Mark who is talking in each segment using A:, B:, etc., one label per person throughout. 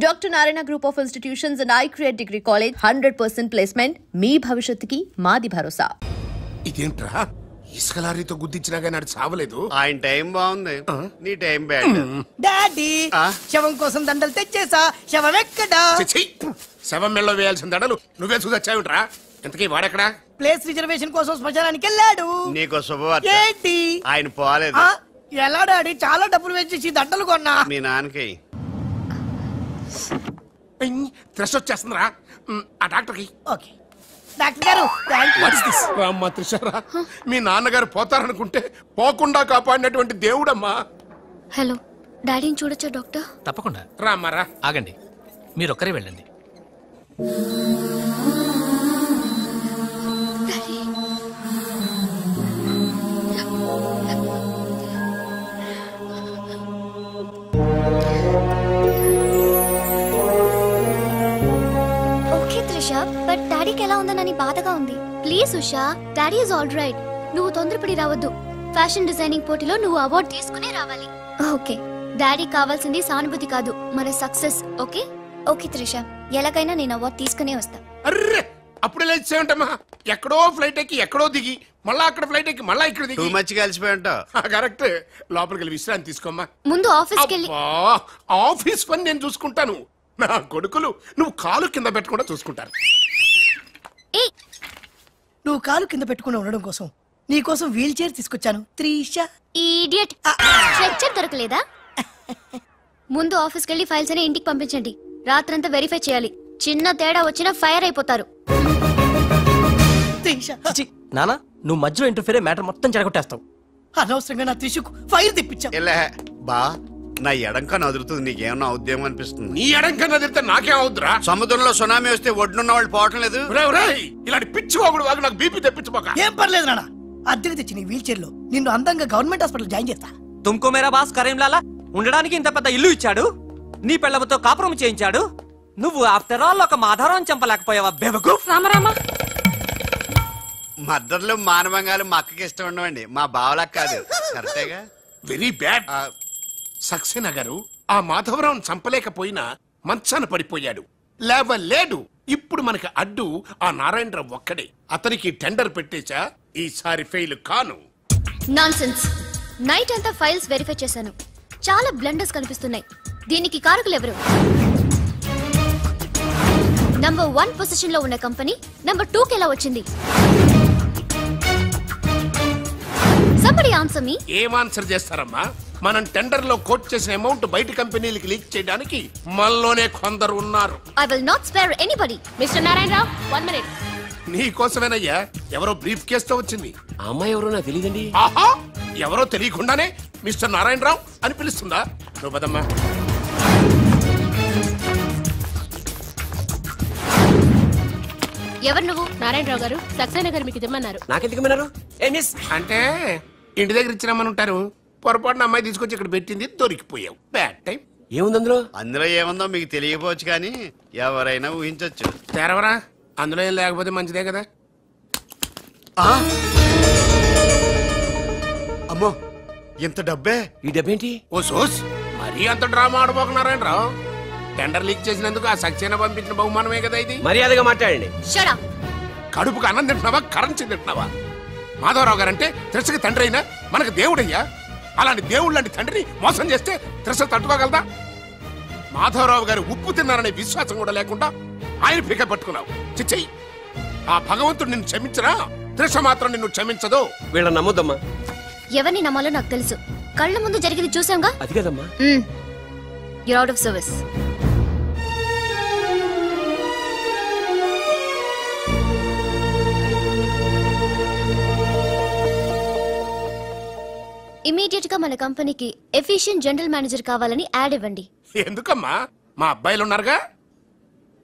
A: Dr. Narayana Group of Institutions and I Create Degree College 100% placement. మీ భవిష్యత్తుకి మాది భరోసా.
B: ఇదేంట్రా ఇసుకలారీతో గుద్దించినా గానీ అది సావలేదు.
C: ఆయన టైం బాగుంది, నీ టైం బ్యాడ్.
D: డాడీ శవం కోసం దండలు తెచ్చేసా. శవం ఎక్కడా?
B: శవం మెల్లో వేయాల్సిన దండలు నువ్వే చూసొచ్చావుట్రా. ఇంతకీ వాడెక్కడా?
D: ప్లేస్ రిజర్వేషన్ కోసం శ్మశానానికి వెళ్ళాడు.
C: నీకు శుభవార్త.
D: ఏంటి?
C: ఆయన పోలేదు.
D: ఎలా డాడీ? చాలా డబ్బులు వేసేసి దండలు కొన్నా.
C: మీ నాన్నకి
B: త్రెస్ వచ్చేస్తుందిరా. ఆ డాక్టర్కి.
D: ఓకే డాక్టర్ గారు.
B: అమ్మా త్రిషారా, మీ నాన్నగారు పోతారనుకుంటే పోకుండా కాపాడినటువంటి దేవుడమ్మా.
E: హలో, డాడీని చూడొచ్చా డాక్టర్?
F: తప్పకుండా
B: రామ్మారా.
F: ఆగండి, మీరొక్కరే వెళ్ళండి.
E: బట్ డాడీకి ఎలా ఉందనని బాధగా ఉంది. Please Usha, daddy is all right. నువ్వు తొందరపడి రావద్దు. ఫ్యాషన్ డిజైనింగ్ పోటీలో నువ్వు అవార్డు తీసుకునే రావాలి. ఓకే, డాడీ కావాల్సింది సానుభూతి కాదు, మన సక్సెస్. ఓకే ఓకే త్రిష, ఎలాగైనా నేను అవార్డు తీసుకునే వస్తా.
B: అర్రే అప్పుడే లేచేమంటమ్మా. ఎక్కడో ఫ్లైట్ ఎక్కి ఎక్కడో దిగి మళ్ళా అక్కడ ఫ్లైట్ ఎక్కి మళ్ళా ఇక్కడ దిగి
C: మంచిగా కలిసిపోయి ఉంటావు.
B: కరెక్ట్. లోపలికి వెళ్ళి విశ్రాంతి తీసుకోమ్మా.
E: ముందు ఆఫీస్కి వెళ్ళి.
B: ఆఫీస్ పని నేను చూసుకుంటాను. నా కొడుకులు నువ్వు కాలు కింద పెట్టకుండా చూసుకుంటారు.
D: నువ్వు కాలు కింద పెట్టుకుని ఉండడం కోసం నీ కోసం వీల్ చైర్ తీసుకొచ్చాను త్రిష.
E: ఈడియట్, స్ట్రెచ్చర్ దొరకలేదా? ముందు ఆఫీస్కి వెళ్ళి ఫైల్స్ అని ఇంటికి పంపించండి. రాత్రంతా వెరిఫై చేయాలి. చిన్న తేడా వచ్చినా ఫైర్ అయిపోతారు.
G: నానా, నువ్వు మధ్యలో ఇంటర్ఫీర్ అయ్యి మ్యాటర్ మొత్తం చెడగొట్టేస్తావు.
D: అనవసరంగా నా త్రిషకు ఫైర్ తెప్పించావు.
C: బా, నా ఎడంకా నదురుతుంది, నీకేమన్నా ఉద్యమం అనిపిస్తుంది?
B: నీ ఎడంకా నదిరితే నాకేం అవుద్దురా?
C: సముద్రంలో సునామీ వస్తే ఒడ్డున్న వాళ్ళు పోవటం లేదు.
B: ఇలాంటి పిచ్చి వాగుడు వాగు నాకు బీపీ తెప్పించుకోక.
D: ఏం పర్లేదు నాన్న, అద్దెకి తెచ్చి నీ వీల్ చైర్ లో నిన్ను అందంగా గవర్నమెంట్ హాస్పిటల్ జాయిన్ చేస్తా.
G: తుమ్కో మేరా బాస్ కరీంలాలా ఉండడానికి ఇంత పెద్ద ఇల్లు ఇచ్చాడు, నీ పెళ్ళవతో కాపురం చేయించాడు. నువ్వు ఆఫ్టర్ ఆల్ ఒక మాధవరం చంపలేకపోయావా బెవకు?
E: రామరామ,
C: మద్దతులు మానవంగాలు మా అక్కకి ఇష్టం ఉండవండి, మా బావలకు కాదు. కరెక్టేగా?
B: Very bad. సక్సేనా గారు ఆ మాధవరావు చంపలేకపోయినా మంచాన పడిపోయాడు, లేవలేడు. ఇప్పుడు మనకి అడ్డు ఆ నారాయణరావు ఒక్కడే. అతనికి టెండర్ పెట్టేచా, ఈసారి ఫెయిల్ కాను.
E: నాన్సెన్స్. నైట్ అంతా ఫైల్స్ వెరిఫై చేశాను, చాలా బ్లండర్స్ కనిపిస్తున్నాయి. దీనికి కారకులు ఎవరు? నంబర్ 1 పొజిషన్ లో ఉన్న కంపెనీ నంబర్ 2 కి ఎలా వచ్చింది? Somebody answer me.
B: ఏం ఆన్సర్ చేస్తారమ్మా? మనం టెండర్ లో కోట్ చేసిన అమౌంట్ బయట కంపెనీలకి లీక్ చేయడానికి మనలోనే కొందరు ఉన్నారు.
E: I will not spare anybody. Mr. Narayana, 1 minute.
B: నీ కోసమేనయ్యా. ఎవరో బ్రీఫ్ కేసుతో వచ్చింది.
H: ఆ అమ్మాయి ఎవరో నాకు తెలియదండి.
B: ఆహా, ఎవరో తెలియకుండానే మిస్టర్ నారాయణరావు అని పిలుస్తుందా? నువ్వు పదమ్మా.
E: ఎవరు నువ్వు?
I: నారాయణరావు గారు సక్సేనా గారు మీకు ఇమ్మన్నారు.
H: నాకెందుకు విన్నారు?
B: అంటే ఇంటి దగ్గర ఇచ్చినామని ఉంటారు. పొరపాటున అమ్మాయి తీసుకొచ్చి ఇక్కడ పెట్టింది, దొరికిపోయావు. Bad time.
H: ఏముంది అందులో?
C: అందులో ఏముందో మీకు తెలియకపోవచ్చు, కానీ ఎవరైనా ఊహించొచ్చు.
B: తెరవరా, అందులో ఏం లేకపోతే మంచిదే కదా.
C: అమ్మో, ఎంత డబ్బే!
H: ఈ డబ్బేంటి?
B: ఓ సోస్, మరీ అంత డ్రామా ఆడబోకున్నారాయణరావు. టెండర్ లీక్ చేసినందుకు ఆ సక్సేనా పంపించిన బహుమానమే కదా ఇది.
H: మర్యాదగా మాట్లాడండి.
E: Shut up.
B: కడుపుకు అన్నం తింటున్నావా, కరెన్సీ తింటున్నావా? మాధవరావు గారంటే త్రిషకి తండ్రి అయినా మనకు దేవుడయ్యా. అలాంటి దేవుడు లాంటి తండ్రిని మోసం చేస్తే త్రిష తట్టుకోగలదా? మాధవరావు గారు ఉప్పు తిన్నారనే విశ్వాసం కూడా లేకుండా ఆయన పీక పట్టుకున్నావు. చిచ్చయ్యి, ఆ భగవంతుడు నిన్ను క్షమించరా? త్రిష మాత్రం నిన్ను క్షమించదు.
H: వీళ్ళని నమ్మొద్దమ్మా.
E: ఎవరిని నమ్మాలో నాకు తెలుసు. కళ్ళ ముందు జరిగింది చూసాంగా.
H: అది కదమ్మా.
E: You're out of service. Immediate గా మన కంపెనీకి ఎఫిషియెంట్ జనరల్ మేనేజర్ కావాలని యాడ్ ఇవ్వండి.
B: ఎందుకమ్మా? మా అబ్బాయిలు ఉన్నారుగా.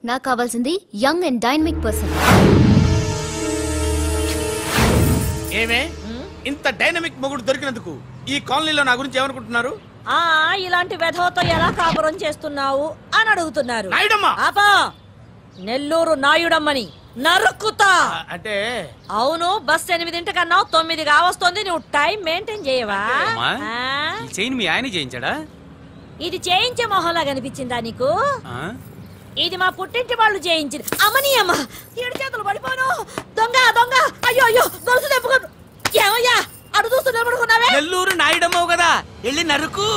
E: నాకు కావాల్సింది యంగ్ అండ్ డైనమిక్ పర్సన్.
J: ఏమే ఇంత డైనమిక్ మొగుడు దొరికినందుకు ఈ కాలనీలో నా గురించి ఏమనుకుంటున్నారు?
I: ఇలాంటి వెధవతో ఎలా కాపురం చేస్తున్నావు అని అడుగుతున్నారు.
J: నాయుడమ్మా,
I: నెల్లూరు నాయుడమ్మని నరుక్కుతా.
J: అంటే
I: అవును, బస్ 8 9 కావస్తుంది. నువ్వు టైం మెయింటైన్ చేయవా?
F: చైన్ మీ ఆయన చేయించాడా?
I: ఇది చేయించే మొహంలా కనిపించిందా నీకు? ఇది మా పుట్టింటి వాళ్ళు చేయించింది. అమ్మని అమ్మ, ఏడు చేతులు పడిపోను. దొంగ దొంగ, అయ్యో అయ్యో, గొలుసు తెప్పుకోను. ఏమయ్యా అడు చూస్తూ నిలబడుకున్నావే?
G: నెల్లూరు నాయుడమ్మవు కదా, వెళ్ళి నరుకు.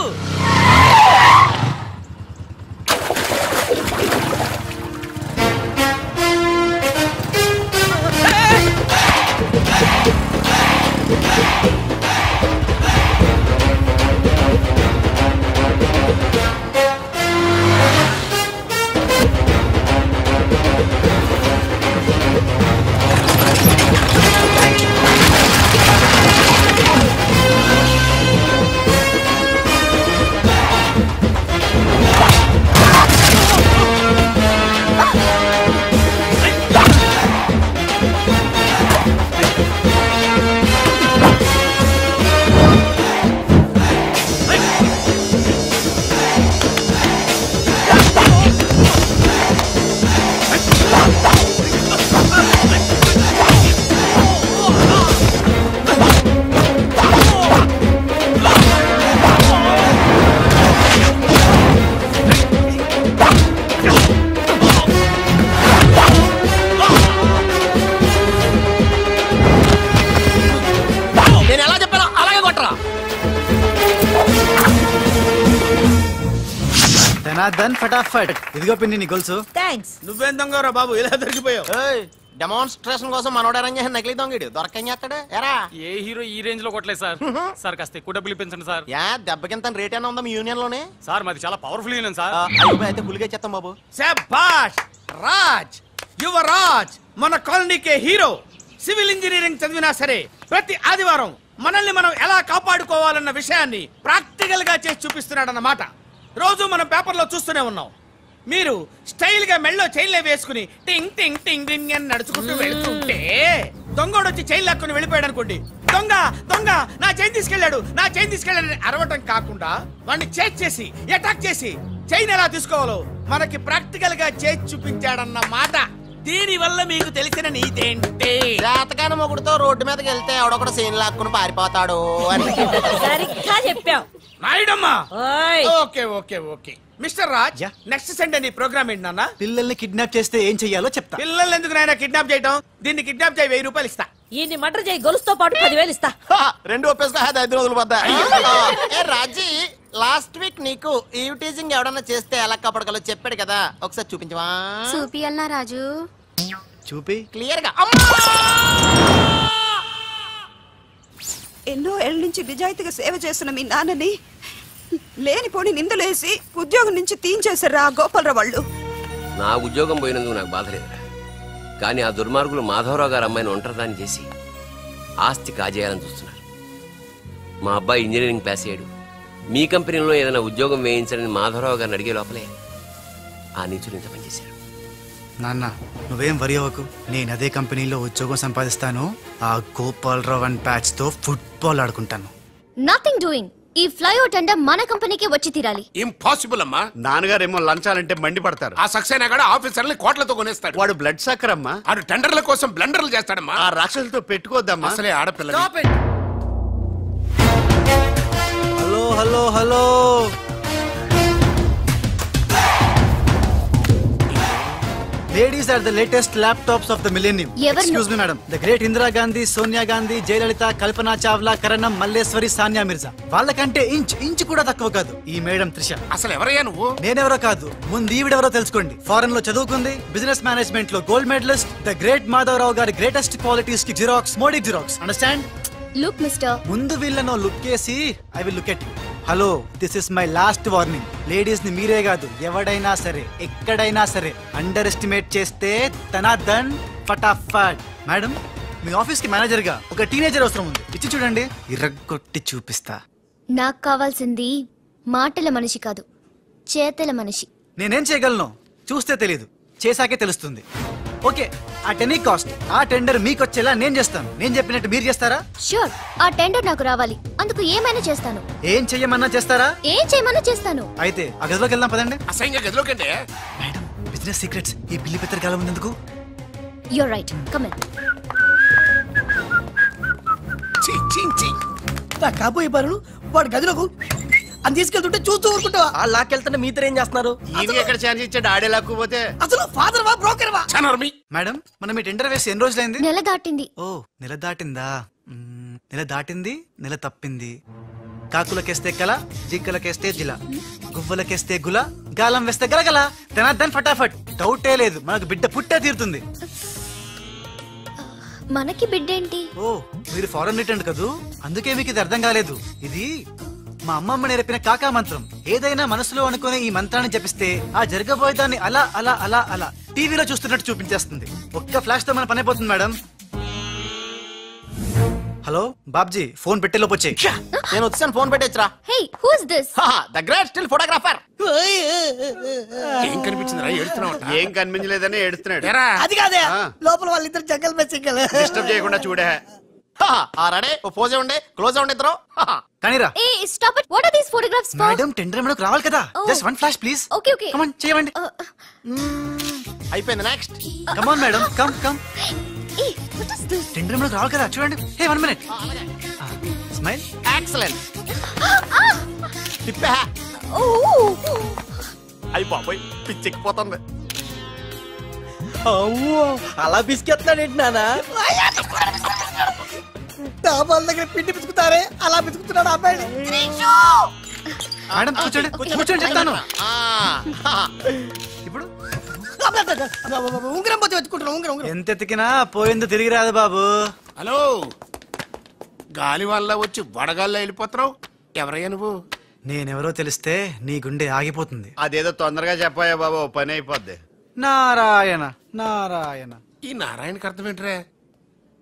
K: ఫటాఫట్ ఇదిగో పిండి నీ గొలుసు.
I: థాంక్స్.
J: నువ్వేం దొంగరా బాబు ఇలా దొరికిపోయావు?
G: డెమాన్స్ట్రేషన్ కోసం మనోడారని చేసిన నకిలీ దొంగడు దొరకని చేస్తాడు. ఎరా
F: ఏ హీరో ఈ రేంజ్ లో కొట్టలేదు సార్. సార్ కాస్త ఎక్కువ డబ్బులు ఇప్పించండి సార్.
G: యా దెబ్బకింత రేట్ అయినా ఉందా మీ యూనియన్ లోనే?
F: సార్ మాది చాలా పవర్ఫుల్ యూనియన్ సార్.
G: అయితే గులిగా చేస్తాం బాబు.
J: శభాష్ రాజ్, యువరాజ్ మన కాలనీకే హీరో. సివిల్ ఇంజనీరింగ్ చదివినా సరే ప్రతి ఆదివారం మనల్ని మనం ఎలా కాపాడుకోవాలన్న విషయాన్ని ప్రాక్టికల్ గా చేసి చూపిస్తున్నాడన్నమాట. రోజు మనం పేపర్లో చూస్తూనే ఉన్నాం. మీరు స్టైల్ గా మెళ్ళో చైన్లే వేసుకుని టింగ్ టింగ్ టింగ్ టింగ్ అని నడుచుకుంటూ వెళ్తుంటే దొంగోడు వచ్చి చైన్ లాక్కుని వెళ్ళిపోయాడు అనుకోండి. దొంగ దొంగ నా చైన్ తీసుకెళ్లాడు, నా చైన్ తీసుకెళ్లాడని అరవటం కాకుండా వాడిని చేజ్ చేసి అటాక్ చేసి చైన్ ఎలా తీసుకోవాలో మనకి ప్రాక్టికల్ గా చేసి చూపించాడన్న మాట. దీని వల్ల మీకు తెలిసిన నీతేంటి?
G: జాతకాన మొగుడుతో రోడ్డు మీదకి వెళ్తే ఎవడొకడు చైన్ లాక్కుని పారిపోతాడు అని.
I: సరిగ్గా చెప్పావు
J: నాయుడమ్మా.
I: ఓయ్.
J: Okay okay okay mister Raj, next Sunday నీ ప్రోగ్రామ్ ఏంటి నాన్న?
K: పిల్లల్ని కిడ్నాప్ చేస్తే ఏం చెయ్యాలో చెప్తా.
J: పిల్లల్ని ఎందుకు నాయన కిడ్నాప్ చేయటం? దీన్ని కిడ్నాప్ చేయి, 1000 రూపాయలు ఇస్తా.
I: ఈయన్ని మర్డర్ చేయి, గొలుసుతో పాటు 10,000 ఇస్తా.
G: రెండు ఒప్పేసుకో, 5 రోజులు పోతా. రాజీ, లాస్ట్ వీక్ నీకు ఈ టీజింగ్ ఎవడన్నా చేస్తే ఎలా కాపాడగలో చెప్పాడు కదా, ఒకసారి చూపించవా?
E: చూపియల్నా రాజు?
K: చూపి
G: క్లియర్ గా.
L: ఎన్నో ఏళ్ళ నుంచి నిజాయితీగా సేవ చేస్తున్న మీ నాన్నని లేనిపోని నిందలేసి ఉద్యోగం నుంచి తీయించేశారు ఆ గోపాలరావు వాళ్ళు.
H: నా ఉద్యోగం పోయినందుకు నాకు బాధ లేదు, కానీ ఆ దుర్మార్గులు మాధవరావు గారు అమ్మాయిని ఒంటరిదాన్ని చేసి ఆస్తి కాజేయాలని చూస్తున్నారు. మా అబ్బాయి ఇంజనీరింగ్ పాస్ అయ్యాడు, మీ కంపెనీలో ఏదైనా ఉద్యోగం వేయించాలని మాధవరావు గారిని అడిగే లోపలే ఆ నీచులు ఇంత పనిచేశారు.
K: నాన్న నువ్వేం వరి అవ్వకు, నేను అదే కంపెనీలో ఉద్యోగం సంపాదిస్తాను. ఆ గోపాలరావు అండ్ ప్యాచ్ తో ఫుట్బాల్ ఆడుకుంటాను.
E: Nothing doing. ఈ ఫ్లైఓవర్ టెండర్ మన కంపెనీకి వచ్చి తీరాలి.
B: ఇంపాసిబుల్ అమ్మా.
C: నాన్నగారేమో లంచాలంటే మండిపడతారు.
B: ఆ సక్సేనా కూడా ఆఫీసర్ని కోట్లతో కొనేస్తాడు.
C: వాడు బ్లడ్ సక్కర్ అమ్మా.
B: ఆడు టెండర్ల కోసం బ్లండర్లు చేస్తాడమ్మా.
C: ఆ రాక్షసులతో పెట్టుకోద్దమ్మా.
B: అసలే ఆడపిల్ల.
K: Hello hello hello, Ladies are the latest laptops of the millennium. Excuse me, madam. The great Indira Gandhi, Sonia Gandhi, Jayalalitha, Kalpana Chawla, Karanam, Malleswari, Sania Mirza. వాళ్ళకంటే ఇంచ్ కూడా తక్కువ కాదు ఈ మేడం త్రిష.
B: అసలు ఎవరయ్యా నువ్వు?
K: నేనెవరో కాదు, ముందు ఈవిడెవరో తెలుసుకోండి. ఫారెన్ లో చదువుకుంది, బిజినెస్ మేనేజ్మెంట్ లో gold medalist. The great Madhavarao గారి గ్రేటెస్ట్ క్వాలిటీస్ కి xerox, Modi xerox. Understand?
E: Look mister,
K: ముందు వీళ్ళను లుక్ చేసి I will look at you. Hello, this is my last warning. Ladies ని మీరే కాదు, ఎవడైనా సరే ఎక్కడైనా సరే అండర్ ఎస్టిమేట్ చేస్తే తన దన్ ఫటాఫట్. మేడం, మీ ఆఫీస్ కి మేనేజర్ గా ఒక టీనేజర్ అవసరం ఉంది. ఇచ్చి చూడండి, ఇరగొట్టి చూపిస్తా.
E: నాకు కావాల్సింది మాటల మనిషి కాదు, చేతల మనిషి.
K: నేనేం చేయగలను చూస్తే తెలీదు, చేశాకే తెలుస్తుంది. ఓకే, అట్ ఎనీ కాస్ట్ ఆ టెండర్ మీకు వచ్చేలా నేను చేస్తాను. నేను చెప్పినట్టు మీరు చేస్తారా?
E: షూర్, ఆ టెండర్ నాకు రావాలి. అందుకు ఏమైనా చేస్తాను.
K: ఏం చెయ్యమన్నా చేస్తారా?
E: ఏం చేయమన్నా చేస్తాను.
K: అయితే ఆ గదిలోకి వెళ్దాం పదండి.
B: అసహ్యంగా గదిలోకి అంటే
K: మేడం, బిజినెస్ సీక్రెట్స్ ఈ పిల్లి పెద్దరు కాలం ఉన్నందుకు.
E: You're right, come in.
D: నా కాబోయే బారులు వాడు గదిలోకు అని తీసుకెళ్తుంటే చూస్తూ ఊరుకుంటావా?
M: ఆ లాక్కెళ్తుంటే మీతో ఏం చేస్తున్నారు?
C: ఈయన ఎక్కడ ఛాన్స్ ఇచ్చాడు ఆడే లాక్కుపోతే.
D: అసలు ఫాదర్ వా బ్రోకర్ వా?
K: మేడం మనం ఈ టెండర్ వేసి ఎన్ని రోజులైంది?
E: నెల దాటింది.
K: ఓ నెల దాటిందా? నెల దాటింది, నెల తప్పింది. కాకులకేస్తే కల, జింకలకేస్తే జిల, గువ్వలకేస్తే గుల, గాలం వేస్తే గలగల, తనద్దన్ ఫటాఫట్. డౌటే లేదు, మనకు బిడ్డ పుట్టే తీరుతుంది.
E: మనకి బిడ్డేంటి?
K: ఓ మీరు ఫారెన్ రిటర్న్ కదూ, అందుకే మీకు ఇది అర్థం కాలేదు. ఇది మా అమ్మమ్మ నేర్పిన కాకా మంత్రం. ఏదైనా మనసులో అనుకునే ఈ మంత్రాన్ని జపిస్తే ఆ జరగబోయేదాన్ని అలా అలా అలా అలా టీవీలో చూస్తున్నట్టు చూపించేస్తుంది. ఒక్క ఫ్లాష్ తో మన పని అయిపోతుంది మేడం. హలో బాబ్జీ, ఫోన్ పెట్టేలోపు వచ్చాయి.
M: నేను వచ్చాను, ఫోన్ పెట్టేచ్చరా.
E: Hey who is this?
M: The great still photographer.
B: ఏం కనిపించిందిరా? ఏడుస్తున్నావు?
C: ఏం కనిపించలేదని ఏడుస్తున్నాడు.
D: అది కాదే, లోపల వాళ్ళిద్దరు జంగల్ మే సింగల్.
C: డిస్టర్బ్ చేయకుండా చూడే.
M: రెడీ, పోజే ఉండే, క్లోజ్ ఉండే ఇద్దరు.
K: కానీరా.
E: Hey stop it. What are these photographs for?
K: Madam tender మనకు రావాలి కదా. Just one flash please.
E: Okay okay.
K: Come on చేయండి.
M: అయిపోయింది, next.
K: Come on madam, come come.
E: Hey what is this?
K: Tender మనకు రావాలి కదా, చూడండి. Hey 1 minute. స్మైల్.
M: ఎక్సలెంట్. తిప్పే. అయ్యి బాబోయ్, పిచ్చెక్కిపోతుంది.
D: అలా బిస్కెత్తాడేంటి నానా? డాబాల దగ్గర పిండి పిసుకుతారే అలా పిసుకుతున్నాడు అబ్బాయి.
K: మేడం కూర్చోండి, కూర్చోండి చెప్తాను. ఇప్పుడు
D: ఉంగరం పోతే వెతుకుంటున్నా. ఉంగరం
K: ఎంత ఎతికినా పోయింది తిరిగి రాదు బాబు.
B: హలో, గాలి వల్ల వచ్చి వడగాల్లో వెళ్ళిపోతున్నావు. ఎవరయ్యా నువ్వు?
K: నేనెవరో తెలిస్తే నీ గుండె ఆగిపోతుంది.
C: అదేదో తొందరగా చెప్పాయా బాబు, పని అయిపోద్ది.
K: నారాయణ నారాయణ.
B: ఈ నారాయణకి అర్థం ఏంట్రా?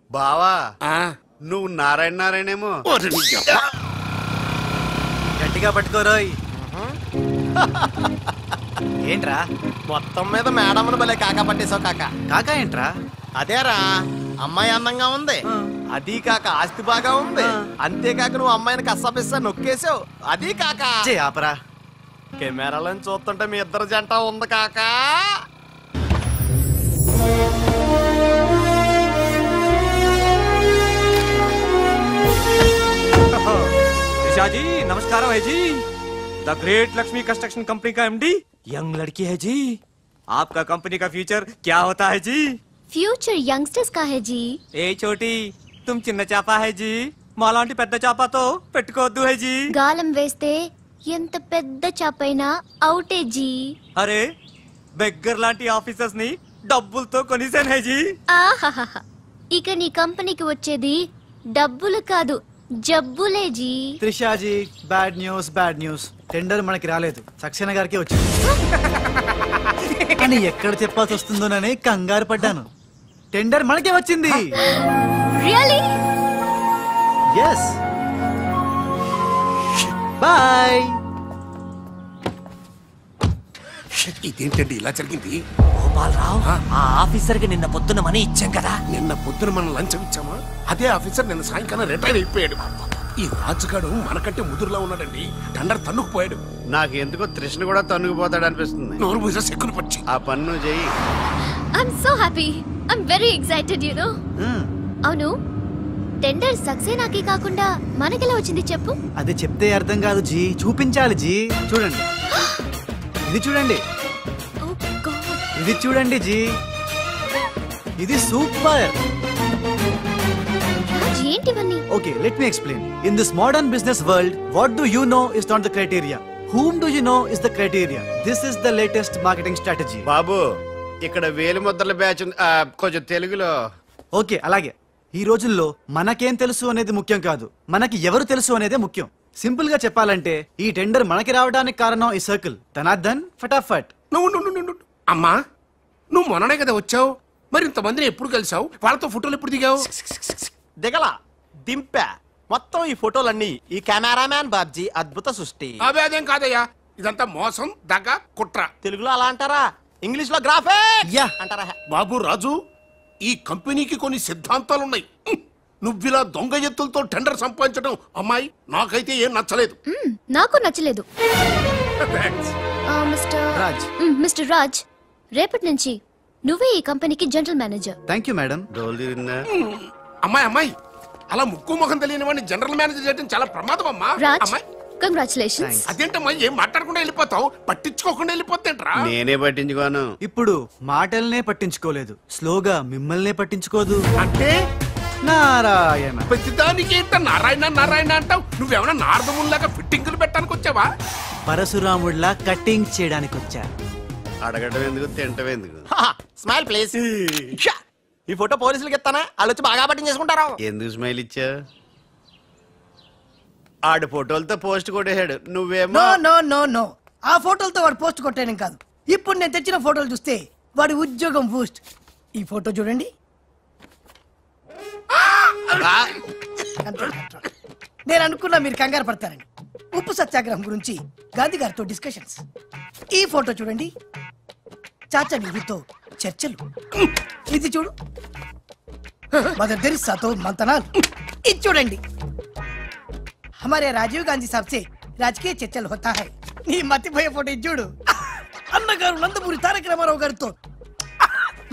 C: బావా నువ్వు నారాయణ నారాయణేమో.
K: గట్టిగా పట్టుకోరోయ్. ఏంట్రా
M: మొత్తం మీద మేడమ్ను భలే కాకా పట్టేశావు కాకా.
K: కాకా ఏంట్రా?
M: అదేరా, అమ్మాయి అందంగా ఉంది, అది కాక ఆస్తి బాగా ఉంది, అంతేకాక నువ్వు అమ్మాయిని కష్టపిస్తా నొక్కేసావు, అది కాక.
K: ఆపరా.
M: కెమెరాలను చూస్తుంటే మీ ఇద్దరు జంట ఉంది కాకా.
G: ऋषा जी नमस्कार है जी। The great Lakshmi construction company का एमडी यंग लड़की है जी। आपका कंपनी का फ्यूचर क्या होता है जी?
E: ఫ్యూచర్ యంగ్స్టర్స్ కా హై జీ.
G: ఏ చోటి తుమ్ చిన్న చేప హై జీ, మాలాంటి పెద్ద చేపతో పెట్టుకోవద్దు హై జీ.
E: గాలం వేస్తే ఎంత పెద్ద చాపైనా అవుటే జీ.
G: అరే బెగ్గర్ లాంటి ఆఫీసర్స్ ని డబ్బులతో కొనిసాను హై జీ.
E: ఆహాహా, ఇక నీ కంపెనీకి వచ్చేది డబ్బులు కాదు జబ్బులే జీ.
K: Trishaji bad news, bad news. Tender మనకి రాలేదు, సక్సేనా గారికి వచ్చింది. కానీ ఎక్కడ చెప్పాల్సి వస్తుందోనని కంగారు పడ్డాను. టెండర్ మనకే వచ్చింది.
E: రియల్లీ?
K: yes. బాయ్.
B: ఇదేంటండి ఇలా జరిగింది?
G: గోపాలరావు, ఆ ఆఫీసర్ కి నిన్న పొద్దున మనీ ఇచ్చాం కదా.
B: నిన్న పొద్దున మనం లంచం ఇచ్చామా? అదే ఆఫీసర్ నిన్న సాయంకాలం రిటైర్ అయిపోయాడు. ఈ రాజుగాడు మనకంటే ముదురులా ఉన్నాడండి. టెండర్ తన్నుకుపోయాడు.
C: నాకు ఎందుకో తృష్ణ కూడా తన్నుకుపోతాడు అనిపిస్తుంది.
B: నోరు మూసే సెక్కులు పచ్చి.
C: ఆ పన్ను చెయ్యి.
E: I'm so happy, I'm very excited you know. అవును, టెండర్ సక్సేనాకి కాకుండా మనకెలా వచ్చింది చెప్పు?
K: అది చెప్తే అర్థం కాదు జీ, చూపించాలి జీ. చూడండి, ఇది చూడండి, ఇది చూడండి జీ, ఇది సూపర్.
E: ఏంటివన్నీ?
K: Okay, let me explain. In this modern business world, what do you know is not the criteria, whom do you know is the criteria. This is the latest marketing strategy.
C: బాబు, ఇక్కడ వేలు ముద్రల batch ఉంది, కొంచెం తెలుగులో.
K: Okay, అలాగే. ఈ రోజుల్లో మనకేం తెలుసు అనేది ముఖ్యం కాదు, మనకి ఎవరు తెలుసు అనేదే ముఖ్యం. సింపుల్ గా చెప్పాలంటే ఈ టెండర్ మనకి రావడానికి కారణం ఈ సర్కిల్. తనార్దన్ ఫటాఫట్.
B: నువ్వు అమ్మా, నువ్వు మొన్ననే కదా వచ్చావు, మరి ఇంతమందిని ఎప్పుడు కలిసావు? వాళ్ళతో ఫోటోలు ఎప్పుడు దిగావు?
M: దిగలా, దింపా. మొత్తం ఈ ఫోటోలన్నీ ఈ కెమెరామ్యాన్ బాబ్జీ అద్భుత సృష్టి.
B: అవే అదేం కాదయ్యా, ఇదంతా మోసం, దగ్గ, కుట్ర.
M: తెలుగులో అలా అంటారా, ఇంగ్లీష్ లో గ్రాఫే అంటారా?
B: బాబు రాజు, ఈ కంపెనీకి కొన్ని సిద్ధాంతాలున్నాయి. నువ్విలా దొంగ ఎత్తులతో టెండర్ సంపాదించడం అమ్మాయి నాకైతే ఏం నచ్చలేదు.
E: నాకు నచ్చలేదు. మిస్టర్ రాజ్, రేపటి నుంచి నువ్వే ఈ కంపెనీకి general manager.
K: Thank you madam.
B: అమ్మాయి అలా ముక్కు ముఖం తెలియని వాడిని జనరల్ మేనేజర్ చేయడం చాలా ప్రమాదం అమ్మా.
E: రాజ్, కంగ్రాచులేషన్స్.
B: అదేంటమ్మా ఏం మాట్లాడకుండా వెళ్ళిపోతావు, పట్టించుకోకుండా వెళ్ళిపోతేంట్రా?
C: నేనే పట్టించుకోను.
K: ఇప్పుడు మాటల్నే పట్టించుకోలేదు, స్లోగా మిమ్మల్నే పట్టించుకోదు
B: అంటే
K: నారాయణ.
B: ప్రతిదానికి ఏంట నారాయణ నారాయణ అంటావు? నువ్వేమన్నా నారదముల్లాగా ఫిట్టింగులు పెట్టడానికి వచ్చావా?
K: పరశురాముడిలా కటింగ్ చేయడానికి వచ్చా.
C: అడగడం ఎందుకు, తింటం ఎందుకు?
M: Smile please. ఈ ఫోటో పోలీసులకి ఇస్తానా? వాళ్ళు వచ్చి బాగా పట్టింగ్ చేసుకుంటారు.
C: ఎందుకు స్మైల్ ఇచ్చా? ఆడు ఫోటోలతో పోస్ట్ కొట్టేశాడు, నువ్వేమో.
D: నో నో నో నో, ఆ ఫోటోలతో వాడు పోస్ట్ కొట్టేయడం కాదు. ఇప్పుడు నేను తెచ్చిన ఫోటోలు చూస్తే వాడి ఉద్యోగం బూస్ట్. ఈ ఫోటో చూడండి. నేను అనుకున్నా మీరు కంగారు పడతారని. ఉప్పు సత్యాగ్రహం గురించి గాంధీ గారితో డిస్కషన్స్. ఈ ఫోటో చూడండి, చాచా నెహ్రూతో చర్చలు. ఇది చూడు, మదర్ తెరిసాతో మంతనాలు. ఇది చూడండి, हमारे राजीव गांधी साहब से राजकीय चर्चल होता है. నీ మతిపోయే ఫోటో ఇది చూడు, అన్నగారు నందమూరి తారక రామారావు గారితో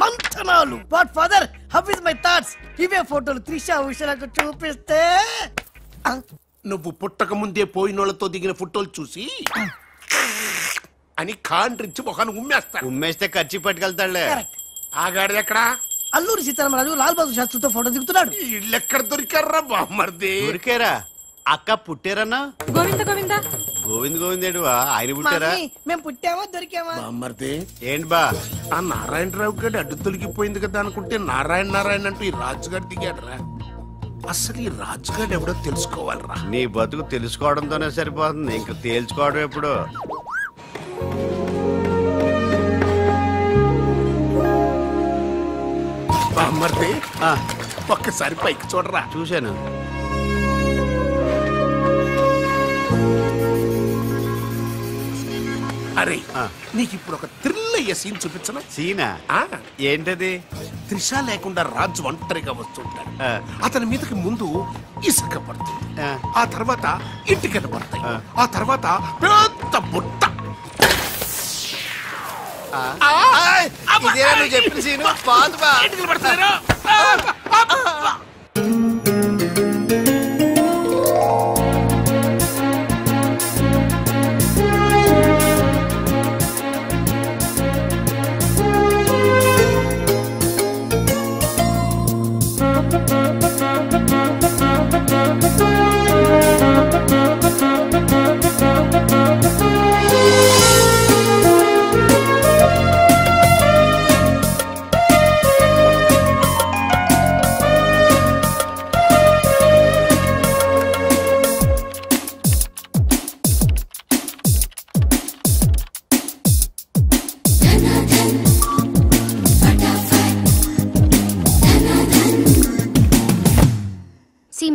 D: మంతనాలు. What father, how is my thoughts? ఇవే ఫోటోలు త్రిషా ఉషలకు చూపిస్తే
B: నువ్వు పుట్టక ముందే పోయినోళ్లతో దిగిన ఫోటోలు చూసి అని కాండ్రించి మొహాన్ని ఉమ్మేస్తా.
C: ఉమ్మేస్తే ఖర్చు పట్టుకెళ్తాడులే.
B: ఆగాడు ఎక్కడా?
D: అల్లూరి సీతారామరాజు లాల్ బహదూర్ శాస్త్రితో ఫోటో దిగుతున్నాడు.
B: వీళ్ళు ఎక్కడ దొరికారా బామ్మర్ది?
C: దొరికారా? అక్క పుట్టారన్నా?
I: గోవింద గోవింద
C: గోవింద్ గోవిందేడువా? ఆయన పుట్టారా?
D: మేము పుట్టామా దొరికామా?
B: బామ్మర్ది
C: ఏంటి బా?
B: ఆ నారాయణరావు గారి అడ్డు తొలగిపోయింది కదా అనుకుంటే నారాయణ నారాయణ అంటూ ఈ రాజుగారు దిగాడరా. అసలు ఈ రాజుగారు ఎవడో తెలుసుకోవాలరా.
C: నీ బతుకు తెలుసుకోవడంతోనే సరిపోతుంది, ఇంక తేల్చుకోవడం ఎప్పుడు?
B: బామ్మర్ది ఒక్కసారి పైకి చూడరా.
C: చూశాను.
B: అరే నీకు ఇప్పుడు ఒక థ్రిల్ అయ్యే సీన్ చూపించను.
C: సీనా? ఏంటది?
B: త్రిష లేకుండా రాజు ఒంటరిగా వస్తుంటాడు. అతని మీదకి ముందు ఇసుక పడుతుంది, ఆ తర్వాత ఇటుకలు పడతాయి, ఆ తర్వాత పెద్ద బుట్ట.
C: ఇదేనా నువ్వు చెప్పిన సీను? పాదు బా.
B: ఇటుకలు పడతారు.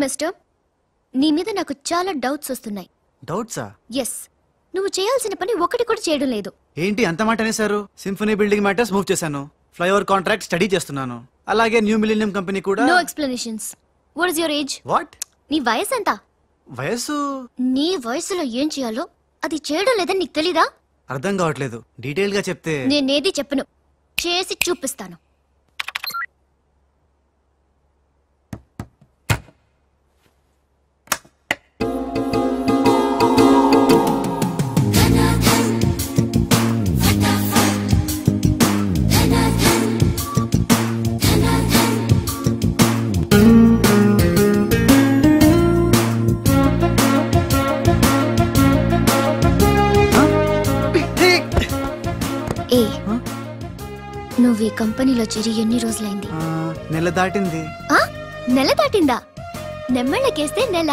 E: మిస్టర్, నీ మీద నాకు చాలా డౌట్స్ వస్తున్నాయి.
K: డౌట్సా?
E: ఎస్, నువ్వు చేయాల్సిన పని ఒకటి కూడా చేయడం లేదు.
K: ఏంటి అంత మాట అనేసారు? సింఫనీ బిల్డింగ్ మ్యాటర్స్ మూవ్ చేశాను, ఫ్లైఓవర్ కాంట్రాక్ట్ స్టడీ చేస్తున్నాను, అలాగే న్యూ మిలీనియం కంపెనీ కూడా.
E: No explanations. What is your age?
K: What?
E: నీ వయసు ఎంత?
K: వయసు?
E: నీ వయసులో ఏం చేయాలో అది చేయడం లేదని నీకు తెలీదా?
K: అర్థం కావట్లేదు, డీటెయిల్ గా చెప్తే.
E: నేనేది చెప్పను, చేసి చూపిస్తాను. నువ్వు ఈ కంపెనీలో చేరి ఎన్ని రోజులైంది?
K: నెల దాటింది.
E: నెల దాటిందా? నెమ్మళ్ళకేస్తే నెల,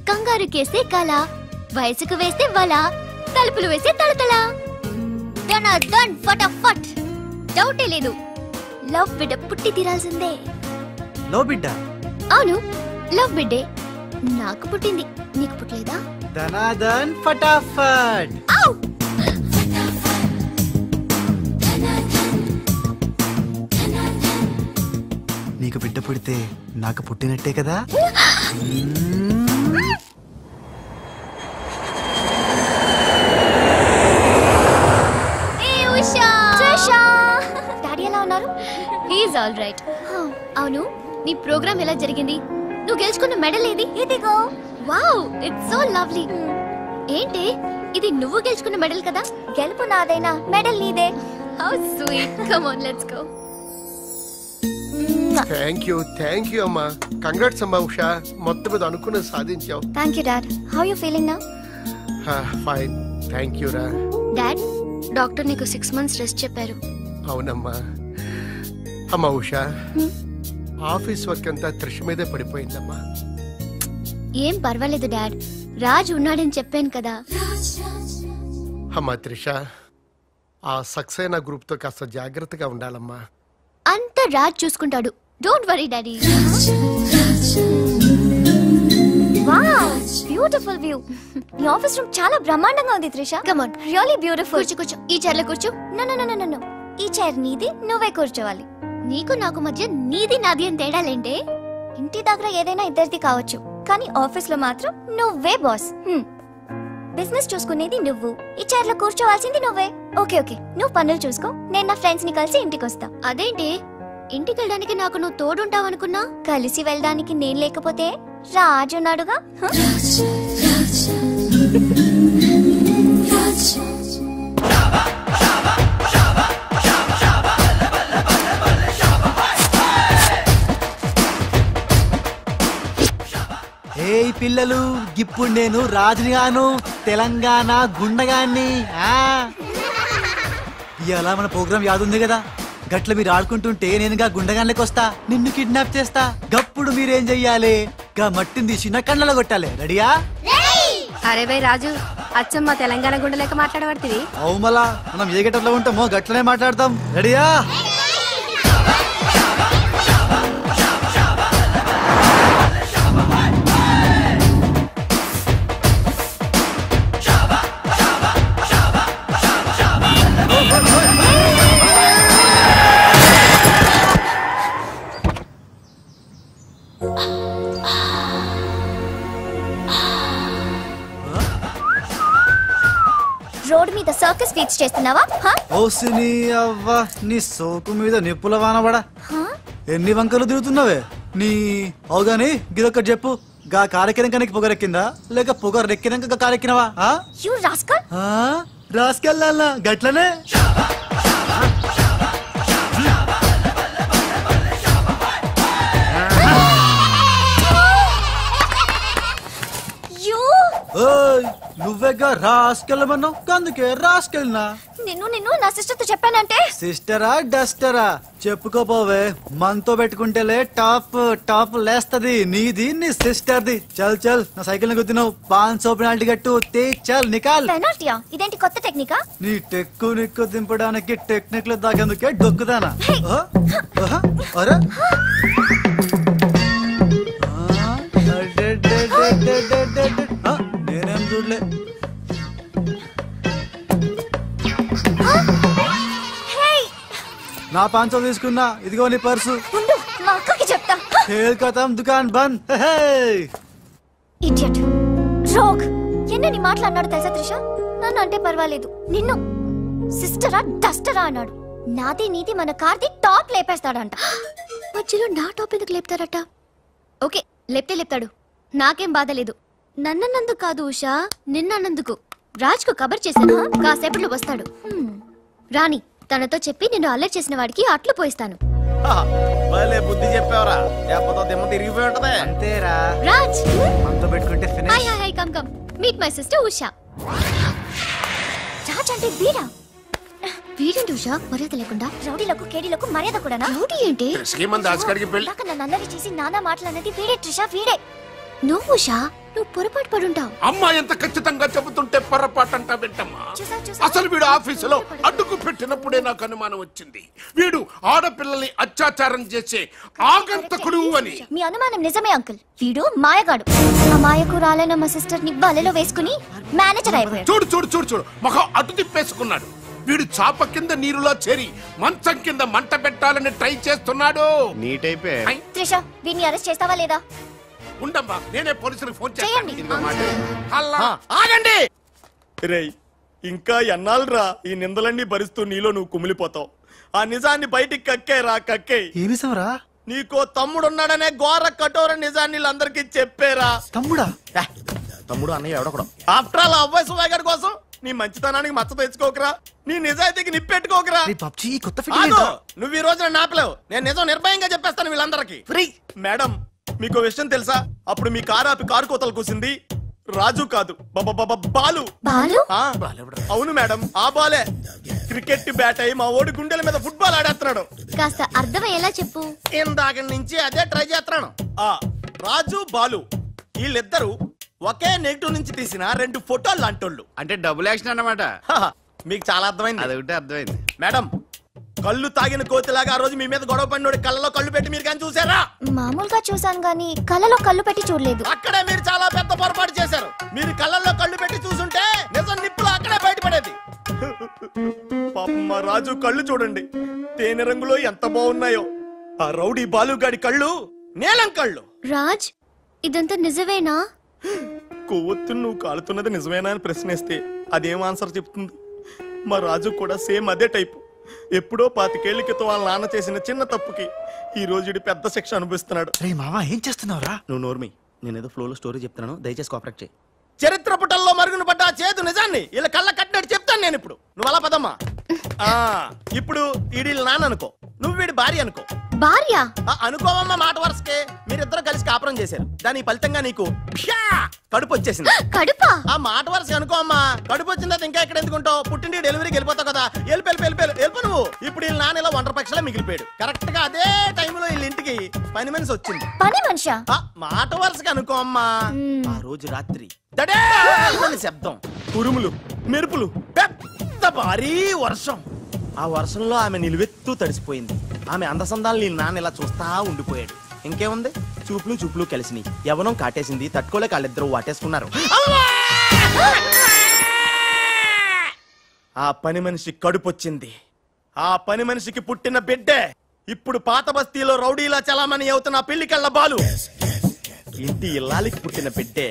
E: కంగారుకేస్తే కల, వయసుకు వేస్తే వల, తలుపులు వేస్తే తలతల. డన్ ఫటాఫట్. డౌటే లేదు, లవ్ బిడ్డ పుట్టి తీరాల్సిందే.
K: లవ్ బిడ్డ?
E: అవును, లవ్ బిడ్డే. నాకు పుట్టింది, నీకు పుట్టలేదా?
K: ధనాధన్ ఫటాఫట్. నీకు బిడ్డ పుడితే నాకు పుట్టినట్టే కదా.
E: డాడీ ఎలా ఉన్నారు? He's all right. అవును, నీ ప్రోగ్రామ్ ఎలా జరిగింది? నువ్వు గెలుచుకున్న మెడల్ ఏది? ఇదిగో. Wow, it's so lovely. ఏంటి ఇది నువ్వు గెలుచుకున్న మెడల్ కదా? గెలుపు నాదైనా మెడల్ నీదే. How sweet. Come on let's go.
N: Thank you అమ్మా. కంగ్రాట్స్ అమ్మా ఉషా, మొత్తం మీద అనుకున్నది సాధించావు.
E: Thank you dad. How you feeling now?
N: Fine, thank you రా.
E: డాడ్, డాక్టర్ నీకు 6 months రెస్ట్ చెప్పారు.
N: అవునమ్మా. అమ్మా ఉషా, ఆఫీస్ వర్క్ అంతా త్రిష మీదే పడిపోయిందమ్మా.
E: ఏం పర్వాలేదు డాడ్, రాజ్ ఉన్నాడని చెప్పాను కదా.
N: అమ్మా త్రిష, ఆ సక్సేనా గ్రూప్ తో కాస్త జాగ్రత్తగా ఉండాలమ్మా.
E: అంత రాజ్ చూసుకుంటాడు. Don't worry daddy. Wow, beautiful view. ఈ ఆఫీస్ రూమ్ చాలా బ్రహ్మాండంగా ఉంది Trisha. Come on, really beautiful. కూర్చో. ఈ చైర్ లో కూర్చో. నో. ఈ చైర్ నీది, నువ్వే కూర్చోవాలి. నీకు నాకు మధ్య నీది నాది అని తేడాలేంటే? ఇంటి దగ్గర ఏదైనా ఇద్దరిది కావచ్చు, కానీ ఆఫీస్ లో మాత్రం నువ్వే బాస్. బిజినెస్ చూసుకునేది నువ్వు, ఈ చైర్ లో కూర్చోవాల్సింది నువ్వే. ఓకే, నువ్వు పనులు చూసుకో, నేను నా ఫ్రెండ్స్ ని కలిసి ఇంటికి వస్తా. అదేంటి, ఇంటికి వెళ్ళడానికి నాకు నువ్వు తోడుంటావనుకున్నా? కలిసి వెళ్ళడానికి నేను లేకపోతే రాజు ఉన్నాడుగా.
K: ఏ పిల్లలు, ఇప్పుడు నేను రాజునిగాను, తెలంగాణ గుండగాన్ని. ఇలా మన ప్రోగ్రామ్ యాదుంది కదా, గట్ల మీరు ఆడుకుంటుంటే నేనుగా గుండగాన్లకి వస్తా, నిన్ను కిడ్నాప్ చేస్తా. గప్పుడు మీరేం చెయ్యాలి? గా మట్టిని తీసి నా కళ్ళలో కొట్టాలి. రెడీయా?
O: అరే బై రాజు, అచ్చమ్మ తెలంగాణ గుండె లెక్క మాట్లాడబడుతుంది.
K: అవు మళ్ళా మనం ఏ గట్టలో ఉంటామో గట్లనే మాట్లాడతాం. రెడీయా?
E: రోడ్ మీద సర్కస్ ఫీట్స్ చేస్తున్నావా?
K: ఓసిని అవ్వ, నీ సోకు మీద నిప్పుల వానబడా. ఎన్ని వంకలు తిరుగుతున్నావే నీ. అవుగాని గిదొక్కటి చెప్పు, గా కారెక్కినాక నీకు పొగరెక్కిందా, లేక పొగరెక్కినాక కారెక్కినవా? రాస్కెళ్ళాలా గట్లనే. నువ్వేగా రాసుకెళ్ళమన్నావు, అందుకే రాసుకెళ్ళినా.
E: నిన్ను నా సిస్టర్ తో చెప్పానంటే.
K: సిస్టరా డస్టరా చెప్పుకోపోవే, మనతో పెట్టుకుంటేలే టాప్ లేస్తది నీది, నీ సిస్టర్ది. చల్ నా సైకిల్ ని గుద్దినావు, 500 పెనాల్టీ కట్టు. చల్ నికాల్.
E: పెనాల్టీయా? ఇదేంటి కొత్త టెక్నికా?
K: నీ నిక్కు దింపడానికి టెక్నిక్ లో దాకేందుకే డొక్కుదానా? అరే నేనేం చూడలే. నా 500 తీసుకున్నా, ఇదిగో నీ పర్సు.
E: మా అక్కకి చెప్తా.
K: దుకాన్ బంద్.
E: Idiot, rogue. ఎన్నని మాట్లాడినాడు తెలుసా త్రిష? నన్ను అంటే పర్వాలేదు, నిన్ను సిస్టరా డస్టరా అన్నాడు. నాది నీది మన కార్ది టాప్ లేపేస్తాడంట. మధ్యలో నా టాప్ ఎందుకు లేపుతారట? ఓకే, లేపుతాడు, నాకేం బాధ లేదు. నన్నన్నందుకు కాదు ఉషా, నిన్నన్నందుకు. రాజ్ కు కబర్ చేశాను, కాసేపట్లో వస్తాడు. రాణి, తనతో చెప్పి నిన్ను అల్లరి చేసిన వాడికి అట్లు పోయిస్తాను.
M: బుద్ధి చెప్పావరా, లేకపోతే దిమ్మ తిరిగిపోయి ఉంటదే.
K: అంతేరా
E: రాజ్.
K: మనతో పెట్టుకుంటే
E: hi come meet my sister Usha. Raj అంటే వీడా? వీడేంటి ఉషా మర్యాద లేకుండా? రౌడీలకు కేడీలకు మర్యాద కూడా. రౌడీ ఏంటి? నన్ను అల్లరి చేసి నానా మాటలన్నది వీడే త్రిష, వీడే. నువ్వు ఉషా, నువ్వు పొరపాటు పడుంటావు.
B: అమ్మా ఎంత ఖచ్చితంగా చెబుతుంటే పొరపాటు అంటా వింటమ్మా. అసలు వీడు ఆఫీసులో అడ్డుకు పెట్టినప్పుడే నాకు అనుమానం వచ్చింది, వీడు ఆడపిల్లల్ని అత్యాచారం చేసే ఆగంతకుడు అని.
E: మీ అనుమానం నిజమే అంకుల్. వీడు మాయగాడు. ఆ మాయకు రాలైన మా సిస్టర్ ని బలలో వేసుకుని మేనేజర్ అయిపోయాడు.
B: చూడు మొహం అటు తిప్పేసుకున్నాడు. వీడు చాప కింద నీరులో చేరి మంచం కింద మంట పెట్టాలని ట్రై చేస్తున్నాడు.
E: త్రిష, వీడిని అరెస్ట్ చేస్తావా లేదా?
B: ఉండమ్మా, నేనే పోలీసులకు ఫోన్
E: చేయండి.
M: ఆగండి రేయ్, ఇంకా ఎన్నాళ్ళరా ఈ నిందలన్నీ భరిస్తూ నీలో నువ్వు కుమిలిపోతావు. ఆ నిజాన్ని బయటికి కక్కే.
K: ఏ నిజంరా?
M: నీకో తమ్ముడున్నాడనే ఘోర కఠోర నిజాన్ని వీళ్ళందరికీ చెప్పేరా.
K: తమ్ముడా?
M: తమ్ముడు అన్నయ్య ఎవడొకడు. ఆఫ్టర్ ఆల్ అబ్బాయి సుబ్బయ్య గారి కోసం నీ మంచితనానికి మచ్చ తెచ్చుకోకరా, నీ నిజాయితీకి నిప్పెట్టుకోకరా. నువ్వు ఈ రోజున నాపలేవు. నేను నిజం నిర్భయంగా చెప్పేస్తాను వీళ్ళందరికీ. మేడం మీకు విషయం తెలుసా? అప్పుడు మీ కారు ఆపి కారు కోతలు కూసింది రాజు కాదు, బాలు. అవును మేడం, ఆ బాలే క్రికెట్ బ్యాట్ అయి మా ఓడి గుండెల మీద ఫుట్బాల్ ఆడేస్తున్నాడు.
E: కాస్త అర్థమయ్యేలా చెప్పు.
M: ఇందాక నుంచి అదే ట్రై చేస్తున్నాను. ఆ రాజు బాలు వీళ్ళిద్దరు ఒకే నెగిటివ్ నుంచి తీసిన 2 ఫోటోలు లాంటోళ్ళు.
C: అంటే డబుల్ యాక్షన్ అన్నమాట.
M: మీకు చాలా అర్థమైంది.
C: అదొకటి అర్థమైంది.
M: మేడం కళ్ళు తాగిన కోతిలాగా ఆ రోజు మీ మీద గొడవ పడినోడి కళ్ళలో కళ్ళు పెట్టి మీరు కానీ చూసారా?
E: మామూలుగా చూసాను గానీ కళ్ళలో కళ్ళు పెట్టి చూడలేదు.
M: అక్కడే మీరు చాలా పెద్ద పొరపాటు చేశారు. మీరు కళ్ళల్లో కళ్ళు పెట్టి చూసుంటే నిజం నిప్పులు అక్కడే బయటపడేది. పాపం మా రాజు కళ్ళు చూడండి, తేనె రంగులో ఎంత బాగున్నాయో. ఆ రౌడీ బాలుగాడి కళ్ళు నీలం కళ్ళు.
E: రాజ్, ఇదంతా నిజమేనా?
M: కొవ్వొత్తు నువ్వు కాలుతున్నది నిజమేనా అని ప్రశ్నిస్తే అదేం ఆన్సర్ చెప్తుంది? మా రాజు కూడా సేమ్ అదే టైపు. ఎప్పుడో 25 ఏళ్ల క్రితం వాళ్ళ నాన్న చేసిన చిన్న తప్పుకి ఈ రోజు పెద్ద శిక్ష అనుభవిస్తున్నాడు.
K: ఏం చేస్తున్నావురా?
M: నువ్వు నోర్మి, నేనేదో ఫ్లోలో స్టోరీ చెప్తున్నాను, దయచేసి కోఆపరేట్ చేయి. చరిత్ర పుటల్లో మరుగున పడ్డ చేదు నిజాన్ని ఇలా కళ్ళ కట్టినట్టు చెప్తాను నేను ఇప్పుడు. నువ్వు అలా పదమ్మా. ఇప్పుడు ఈడి నాన్న అనుకో, నువ్వు వీడి భార్య అనుకో.
E: భార్య
M: అనుకోవమ్మా, మాట వరుసకే మీరిద్దరు కలిసి కాపురం చేశారు. దాని ఫలితంగా నీకు కడుపు వచ్చేసింది.
E: కడుపా?
M: ఆ మాట వరుస అనుకో అమ్మా. కడుపు వచ్చిన తర్వాత ఇంకా ఎక్కడ ఎందుకుంటావు? పుట్టింటి డెలివరీకి వెళ్ళిపోతావు కదా. వెళ్ళిపో నువ్వు. ఇప్పుడు వీళ్ళ నాన్న ఇలా 1.5 పక్షలా మిగిలిపోయాడు. కరెక్ట్ గా అదే టైంలో వీళ్ళ ఇంటికి పని మనిషి వచ్చింది.
E: పని మనిషా?
M: మాట వరుసగా అనుకో అమ్మా. ఆ రోజు రాత్రి శబ్దం, ఉరుములు, మెరుపులు, పెద్ద భారీ వర్షం. ఆ వర్షంలో ఆమె నిలువెత్తు తడిసిపోయింది. ఆమె అందసందాలు నాన్న ఇలా చూస్తా ఉండిపోయాడు. ఇంకేముంది, చూపులు కలిసినాయి. యవనం కాటేసింది. తట్టుకోలేక వాళ్ళిద్దరూ వాటేసుకున్నారు. ఆ పని మనిషి కడుపొచ్చింది. ఆ పని మనిషికి పుట్టిన బిడ్డే ఇప్పుడు పాత బస్తీలో రౌడీలా చలామణి అవుతున్న పెళ్లికళ్ళ బాలు. ఇంటి ఇల్లాలికి పుట్టిన బిడ్డే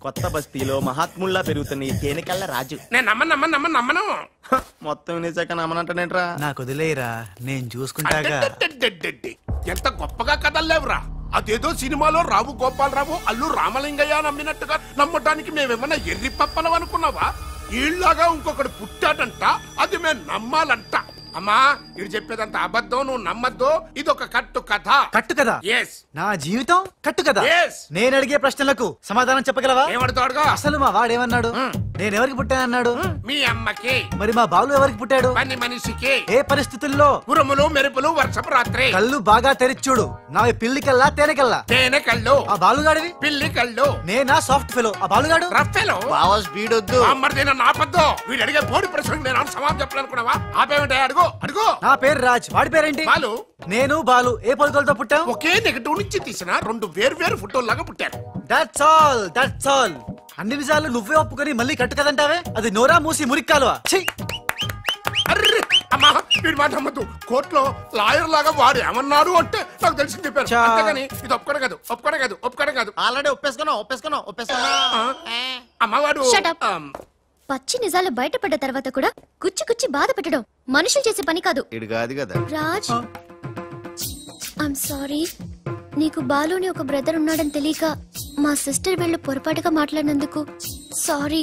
M: కొత్త బస్తీలో మహాత్ముల్లా పెరుగుతున్న ఈ తేనెకళ్ళ రాజు.
B: నేను నమ్మను.
M: మొత్తం వినేశాక నమ్మనంటేనేట్రా?
K: నాకు వదిలేరా, నేను చూసుకుంటాగా.
B: ఎంత గొప్పగా కథలు లేవురా. అదేదో సినిమాలో రావు గోపాలరావు అల్లు రామలింగయ్య నమ్మినట్టుగా నమ్మటానికి మేమేమన్నా ఎర్రి పప్పలం అనుకున్నావా? ఈళ్ళగా ఇంకొకటి పుట్టాడంట, అది మేము నమ్మాలంట. అమ్మా, ఇది చెప్పేదంత అబద్ధం, నువ్వు నమ్మద్దు. ఇదొక కట్టు కథ.
K: కట్టు కదా? నా జీవితం కట్టు కదా. నేను అడిగే ప్రశ్నలకు సమాధానం చెప్పగలవా?
B: ఏమడుతాడుగా?
K: అసలు మా వాడేమన్నాడు? నేను ఎవరికి పుట్టానన్నాడు?
B: మీ అమ్మకి.
K: మరి మా బాలు ఎవరికి పుట్టాడు?
B: పని మనిషికి.
K: ఏ పరిస్థితుల్లో?
B: ఉరుములు మెరుపులు, వర్షపు రాత్రి.
K: కళ్ళు బాగా తెరిచూడు. నావి పిల్లి కల్లా తేనె కల్లా?
B: తేనె కళ్ళు.
K: ఆ బాలుగాడివి?
B: పిల్లి కళ్ళు.
K: నేనా సాఫ్ట్ ఫెలో, ఆ బాలుగాడు
B: రఫ్ ఫెలో.
C: బావా స్పీడ్ వద్దు.
B: అమ్మర్దైనా నాపద్దు. వీడు అడిగే బోడి ప్రశ్నకు నేను సమాధానం చెప్పాలనుకున్నావా? ఆపేమిటే అడుగు.
K: నా పేరు రాజ్, వాడి పేరేంటి?
B: బాలు.
K: నేను బాలు ఏ పొలకలతో పుట్టాం?
B: ఒకే నెగటివ్ నుంచి తీసిన 2 వేర్వేరు ఫోటోల్లాగా పుట్టారు.
K: That's all. అన్ని నిజాలు నువ్వే ఒప్పుకొని మళ్ళీ కట్టు కదంటావే? అది నోరా మూసి మురిక్కాలువా?
B: అమ్మా, వీడి మాట నమ్మద్దు. కోర్టులో లాయర్ లాగా వాడు ఏమన్నాడు అంటే నాకు తెలిసి చెప్పారు. అంతేగాని ఇది ఒప్పుకోవడం కాదు.
M: ఆల్రెడీ ఒప్పేసుకున్నావు.
B: అమ్మవాడు
E: పచ్చి నిజాలు బయటపడ్డ తర్వాత కూడా కుచ్చి బాధ పెట్టడం మనుషులు చేసే పని కాదు.
C: ఇది కాదు కదా
E: రాజ్, ఐమ్ సారీ. నీకు బాలుని ఒక బ్రదర్ ఉన్నాడని తెలియక మా సిస్టర్ వీళ్ళు పొరపాటుగా మాట్లాడినందుకు సారీ.